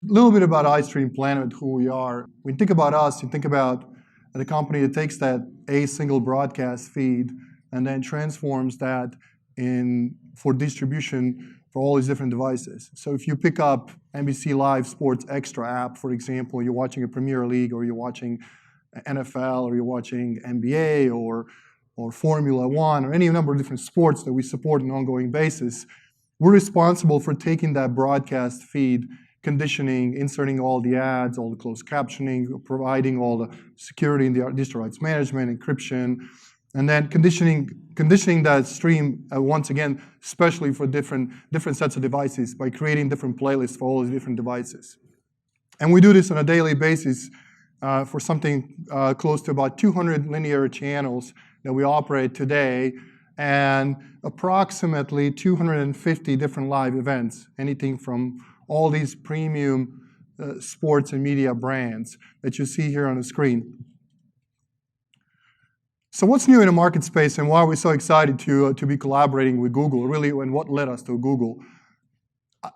A little bit about iStreamPlanet, who we are. When you think about us, you think about the company that takes that a single broadcast feed and then transforms that for distribution for all these different devices. So if you pick up NBC Live Sports Extra app, for example, you're watching a Premier League, or you're watching NFL, or you're watching NBA, or Formula One, or any number of different sports that we support on an ongoing basis, we're responsible for taking that broadcast feed, conditioning, inserting all the ads, all the closed captioning, providing all the security and the digital rights management, encryption, and then conditioning that stream once again, especially for different sets of devices by creating different playlists for all these different devices. And we do this on a daily basis for something close to about 200 linear channels that we operate today, and approximately 250 different live events, anything from all these premium sports and media brands that you see here on the screen. So what's new in the market space, and why are we so excited to be collaborating with Google, really, and what led us to Google?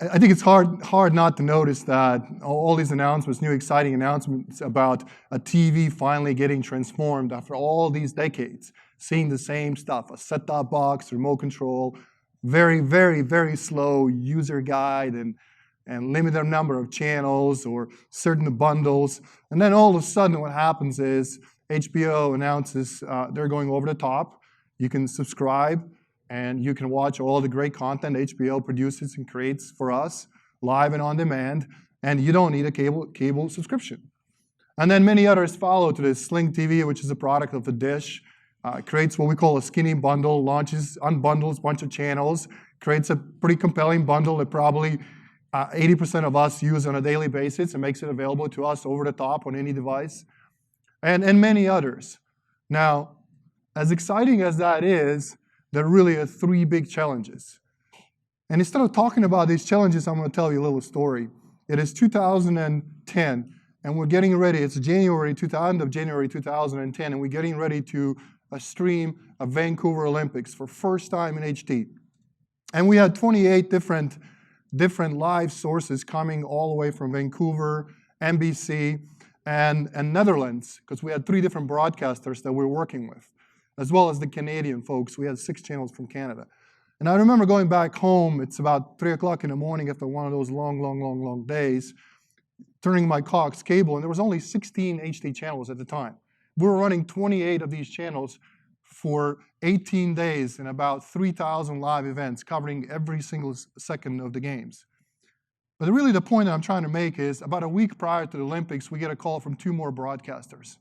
I think it's hard not to notice that all these announcements, new exciting announcements about a TV finally getting transformed after all these decades, seeing the same stuff, a set-top box, remote control, very, very, very slow user guide, and limited number of channels or certain bundles. And then all of a sudden what happens is HBO announces they're going over the top. You can subscribe, and you can watch all the great content HBO produces and creates for us, live and on demand, and you don't need a cable subscription. And then many others follow to this. Sling TV, which is a product of the Dish, creates what we call a skinny bundle, unbundles a bunch of channels, creates a pretty compelling bundle that probably 80% of us use on a daily basis, and makes it available to us over the top on any device, and many others. Now, as exciting as that is, there really are three big challenges. And instead of talking about these challenges, I'm going to tell you a little story. It is 2010, and we're getting ready. It's end of January 2010, and we're getting ready to stream a Vancouver Olympics for first time in HD. And we had 28 different live sources coming all the way from Vancouver, NBC, and Netherlands, because we had 3 different broadcasters that we were working with, as well as the Canadian folks. We had 6 channels from Canada. And I remember going back home, it's about 3 o'clock in the morning after one of those long days, turning my Cox cable, and there was only 16 HD channels at the time. We were running 28 of these channels for 18 days and about 3,000 live events covering every single second of the games. But really the point that I'm trying to make is, about a week prior to the Olympics, we get a call from 2 more broadcasters.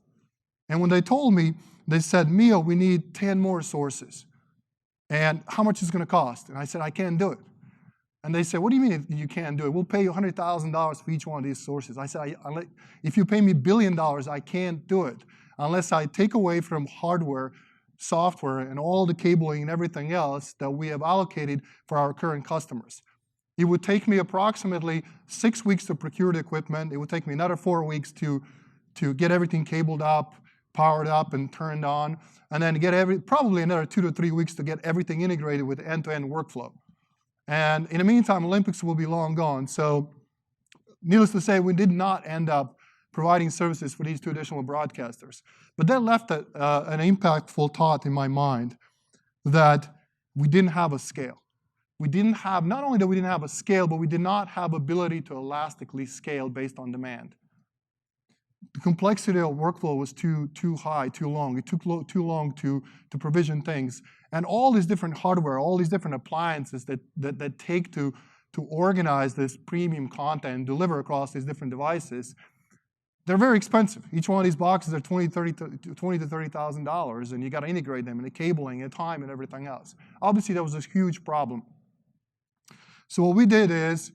And when they told me, they said, Mio, we need 10 more sources. And how much is it going to cost? And I said, I can't do it. And they said, what do you mean you can't do it? We'll pay you $100,000 for each one of these sources. I said, if you pay me $1 billion, I can't do it unless I take away from hardware, software, and all the cabling and everything else that we have allocated for our current customers. It would take me approximately 6 weeks to procure the equipment. It would take me another 4 weeks to get everything cabled up, powered up, and turned on, and then probably another 2 to 3 weeks to get everything integrated with end-to-end workflow. And in the meantime, Olympics will be long gone. So needless to say, we did not end up providing services for these 2 additional broadcasters. But that left an impactful thought in my mind that we didn't have a scale. Not only that we didn't have a scale, but we did not have ability to elastically scale based on demand. The complexity of workflow was too high, too long. It took too long to provision things. And all these different hardware, all these different appliances that take to organize this premium content and deliver across these different devices, they're very expensive. Each one of these boxes are $20,000 to $30,000, and you got to integrate them, and the cabling, and time, and everything else. Obviously, that was a huge problem. So what we did is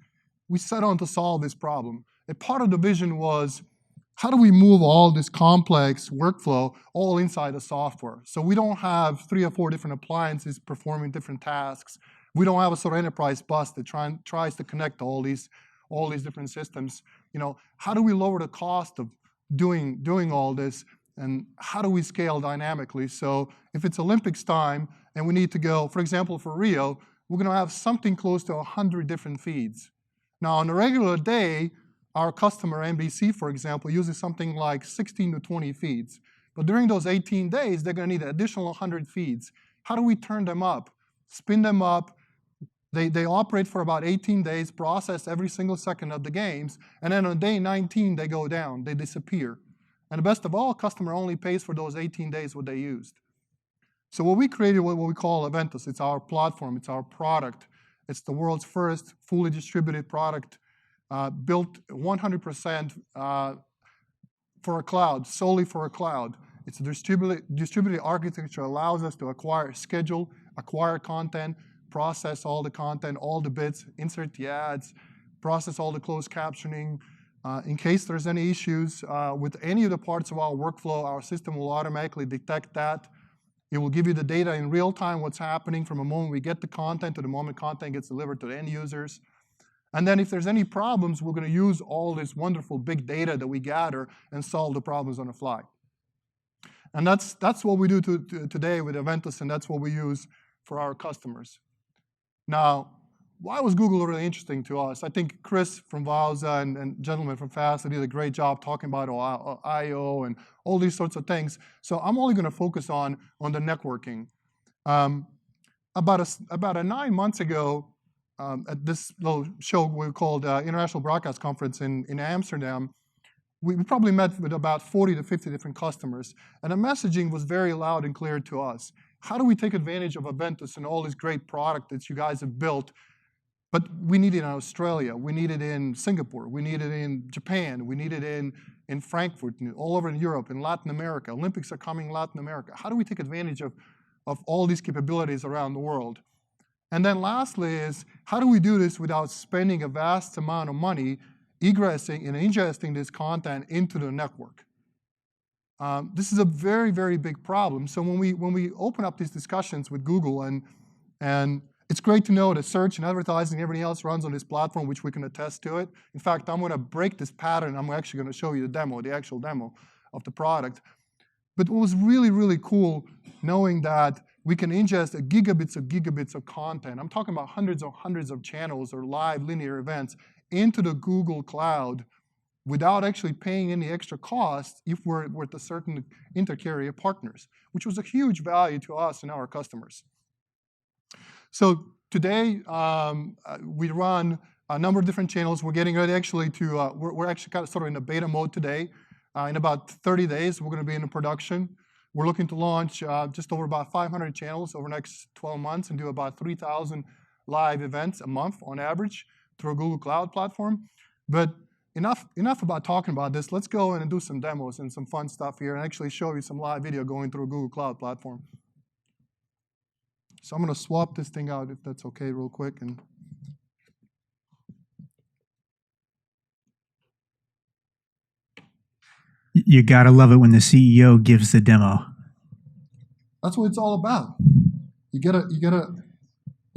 we set on to solve this problem. And part of the vision was, how do we move all this complex workflow all inside the software? So we don't have 3 or 4 different appliances performing different tasks. We don't have a sort of enterprise bus that tries to connect all these different systems. How do we lower the cost of doing all this, and how do we scale dynamically? So if it's Olympics time and we need to go, for example, for Rio, we're going to have something close to 100 different feeds. Now, on a regular day, Our customer, NBC, for example, uses something like 16 to 20 feeds. But during those 18 days, they're going to need an additional 100 feeds. How do we turn them up, spin them up? They operate for about 18 days, process every single second of the games, and then on day 19, they go down, they disappear. And the best of all, customer only pays for those 18 days what they used. So what we created, what we call Eventus, it's our platform, it's our product. It's the world's first fully distributed product built 100% for a cloud, solely for a cloud. It's a distributed architecture allows us to acquire, schedule, acquire content, process all the content, all the bits, insert the ads, process all the closed captioning. In case there's any issues with any of the parts of our workflow, our system will automatically detect that. It will give you the data in real time, what's happening from the moment we get the content to the moment content gets delivered to the end users. And then if there's any problems, we're going to use all this wonderful big data that we gather and solve the problems on the fly. And that's what we do today with Eventus, and that's what we use for our customers. Now, why was Google really interesting to us? I think Chris from Wowza and gentlemen from Fast did a great job talking about I/O and all these sorts of things. So I'm only going to focus on the networking. About 9 months ago, at this little show we called International Broadcast Conference in Amsterdam, we probably met with about 40 to 50 different customers. And the messaging was very loud and clear to us. How do we take advantage of Eventus and all this great product that you guys have built? But we need it in Australia, we need it in Singapore, we need it in Japan, we need it in Frankfurt, all over in Europe, in Latin America. Olympics are coming in Latin America. How do we take advantage of all these capabilities around the world? And then lastly is, how do we do this without spending a vast amount of money egressing and ingesting this content into the network? This is a very, very big problem. So when we open up these discussions with Google, and it's great to know that search and advertising and everything else runs on this platform, which we can attest to it. In fact, I'm going to break this pattern. I'm actually going to show you the demo, the actual demo of the product. But what was really, really cool, knowing that we can ingest gigabits of content. I'm talking about hundreds of channels or live linear events into the Google Cloud without actually paying any extra cost if we're with a certain inter-carrier partners, which was a huge value to us and our customers. So today, we run a number of different channels. We're getting ready actually to, we're actually kind of sort of in a beta mode today. In about 30 days, we're going to be in production. We're looking to launch just over about 500 channels over the next 12 months and do about 3,000 live events a month on average through a Google Cloud platform. But enough about talking about this. Let's go in and do some demos and some fun stuff here and actually show you some live video going through a Google Cloud platform. So I'm going to swap this thing out, if that's okay, real quick. And you got to love it when the CEO gives the demo. That's what it's all about. You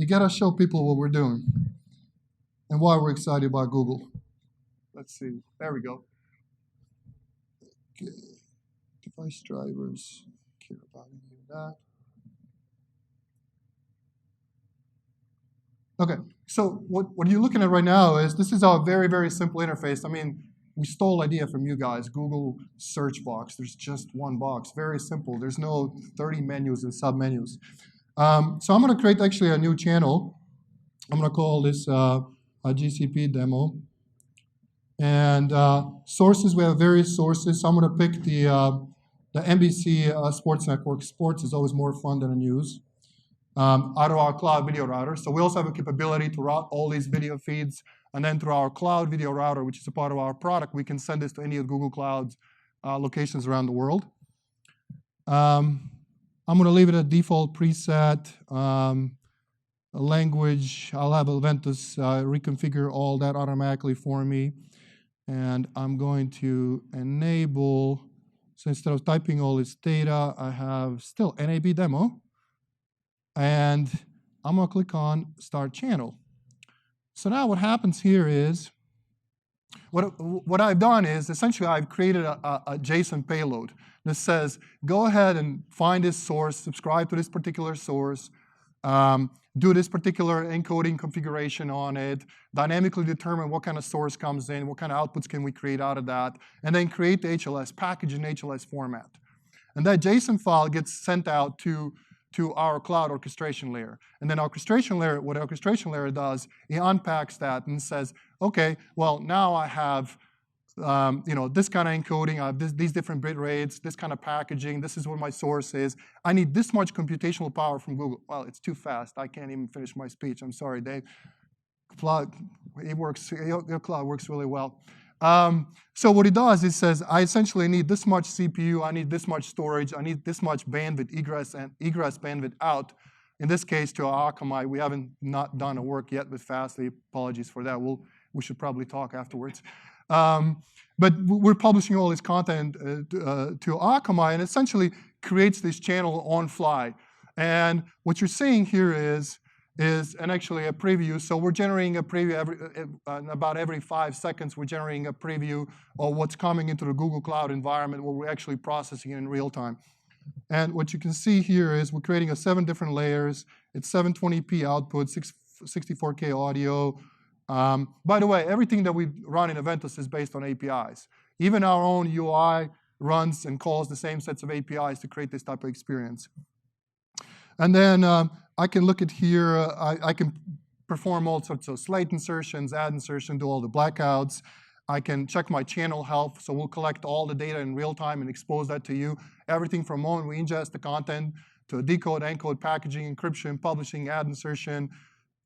gotta show people what we're doing and why we're excited about Google. Let's see. There we go. Okay. Device drivers. Care about any of that. Okay, so what you're looking at right now is this is our very, very simple interface. I mean, we stole idea from you guys, Google search box. There's just one box, very simple. There's no 30 menus and sub-menus. So I'm going to create actually a new channel. I'm going to call this a GCP demo. And sources, we have various sources. So I'm going to pick the NBC Sports Network. Sports is always more fun than a news. Out of our cloud video router. So we also have a capability to route all these video feeds, and then through our cloud video router, which is a part of our product, we can send this to any of Google Cloud's locations around the world. I'm going to leave it a default preset. A language, I'll have Eventus reconfigure all that automatically for me. And I'm going to enable, so instead of typing all this data, I have still NAB demo. And I'm going to click on Start Channel. So now what happens here is, what I've done is, essentially I've created a JSON payload that says, go ahead and find this source, subscribe to this particular source, do this particular encoding configuration on it, dynamically determine what kind of source comes in, what kind of outputs can we create out of that, and then create the HLS package in HLS format. And that JSON file gets sent out to our cloud orchestration layer. And then orchestration layer, what orchestration layer does, it unpacks that and says, okay, well, now I have this kind of encoding, I have these different bit rates, this kind of packaging, this is what my source is. I need this much computational power from Google. Well, it's too fast. I can't even finish my speech. I'm sorry, Dave. Your cloud works really well. So what it does, it says, I essentially need this much CPU, I need this much storage, I need this much bandwidth egress and egress bandwidth out. In this case, to our Akamai, we haven't not done a work yet with Fastly. Apologies for that. We should probably talk afterwards. But we're publishing all this content to Akamai, and essentially creates this channel on fly. And what you're seeing here is actually a preview. So we're generating a preview about every 5 seconds. We're generating a preview of what's coming into the Google Cloud environment, where we're actually processing it in real time. And what you can see here is we're creating 7 different layers. It's 720p output, 64K audio. By the way, everything that we run in Aventus is based on APIs. Even our own UI runs and calls the same sets of APIs to create this type of experience. And then I can look at here, I can perform all sorts of slate insertions, add insertion, do all the blackouts. I can check my channel health, so we'll collect all the data in real time and expose that to you. Everything from the moment we ingest the content to decode, encode, packaging, encryption, publishing, add insertion.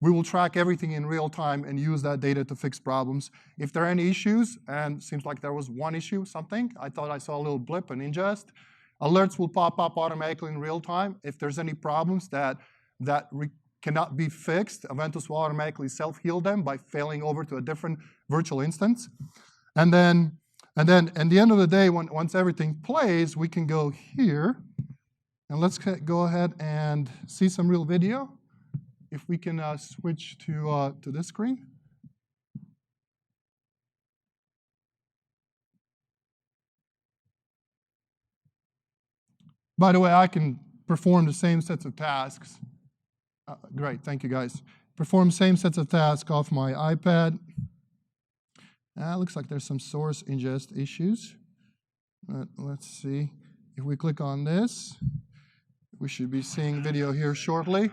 We will track everything in real time and use that data to fix problems. If there are any issues, and it seems like there was one issue, something, I thought I saw a little blip in ingest, alerts will pop up automatically in real time. If there's any problems that cannot be fixed, Aventus will automatically self-heal them by failing over to a different virtual instance. And then at the end of the day, once everything plays, we can go here, and let's go ahead and see some real video. If we can switch to this screen. By the way, I can perform the same sets of tasks. Great, thank you guys. Perform same sets of tasks off my iPad. Looks like there's some source ingest issues. Let's see. If we click on this, we should be seeing video here shortly.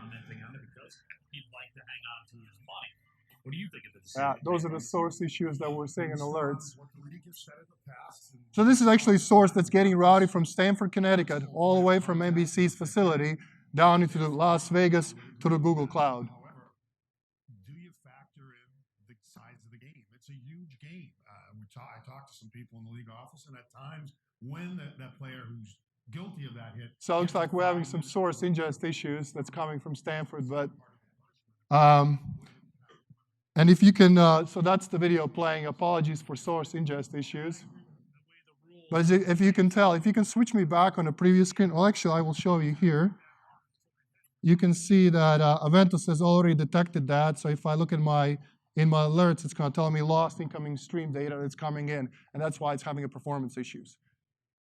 What do you think of this? Those are the source issues that we're seeing in alerts. So this is actually source that's getting routed from Stamford, Connecticut, all the way from NBC's facility down into Las Vegas to the Google Cloud. However, do you factor in the size of the game? It's a huge game. I talked to some people in the league office, and at times when that player who's guilty of that hit. So it looks like we're having some source ingest issues that's coming from Stanford, but and if you can, so that's the video playing. Apologies for source ingest issues. But if you can tell, if you can switch me back on the previous screen, well, actually, I will show you here. You can see that Aventus has already detected that. So if I look at in my alerts, it's going to tell me lost incoming stream data that's coming in, and that's why it's having a performance issues.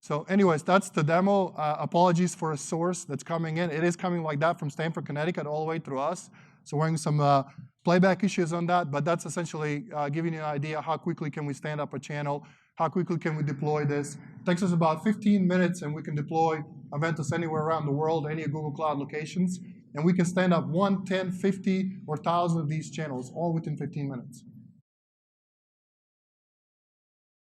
So anyways, that's the demo. Apologies for a source that's coming in. It is coming like that from Stamford, Connecticut, all the way through us. So we're having some playback issues on that, but that's essentially giving you an idea how quickly can we stand up a channel, how quickly can we deploy this. It takes us about 15 minutes, and we can deploy Aventus anywhere around the world, any Google Cloud locations, and we can stand up 1, 10, 50, or 1,000 of these channels, all within 15 minutes.